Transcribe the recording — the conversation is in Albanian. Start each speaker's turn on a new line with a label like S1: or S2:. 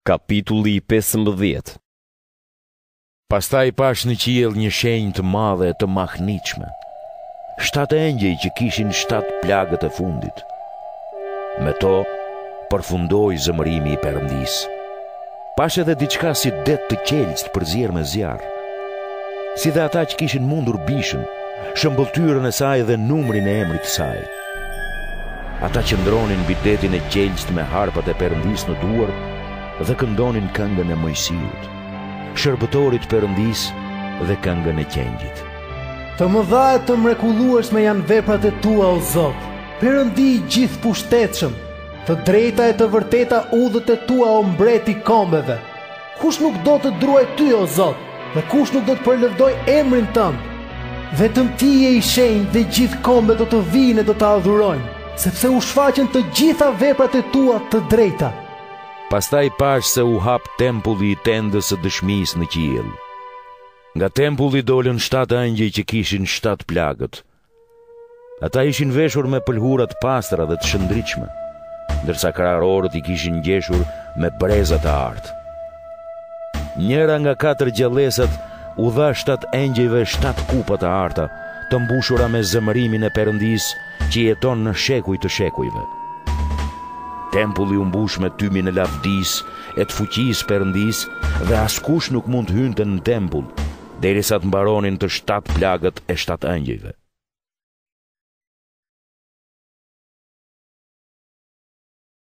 S1: Kapitulli 15.
S2: Pastaj pash në qiell një shenjë të madhe të mahnitshme. 7 engjëj që kishin 7 plagët e fundit. Me to përfundoi zemërimi i Perëndis. Pash edhe diçka si det të qelst përzier me zjarr. Si dhe ata që kishin mundur bishën, shëmbëltyrën e saj dhe numrin e emrit të saj. Ata që ndronin mbi detin e qelst me harpat e Perëndis në duar dhe këndonin këngën e Mojsiut, shërbëtorit Perëndis dhe këngën e qengjit.
S3: Të mëdha e të mrekullueshme janë veprat e tua, o Zot, Perëndi i gjithë pushtetshëm. Të drejta e të vërteta udhët e tua, o mbreti i kombeve. Kush nuk do të druaj ty, o Zot, dhe kush nuk do të përlëvdoj emrin tënd? Vetëm ti je i shenjtë dhe gjithë kombet do të vinë e do të adhurojnë, sepse u shfaqën të gjitha veprat e tua të drejta.
S2: Pastaj pash se u hap tempulli i tendës së dëshmisë në qiell. Nga tempulli dolën 7 engjëj që kishin 7 plagët. Ata ishin veshur me pëlhura të pastra dhe të shëndritshme, ndërsa krahorët i kishin ngjeshur me breza të artë. Njëra nga 4 gjallësat u dha 7 engjëjve 7 kupa të arta, të mbushura me zemërimin e Perëndis që jeton në shekuj të shekujve. Tempulli u mbush me tymin e lavdis e të fuqisë Perëndis dhe askush nuk mund hynte në tempull derisa të mbaronin të 7 plagët e 7 engjëjve.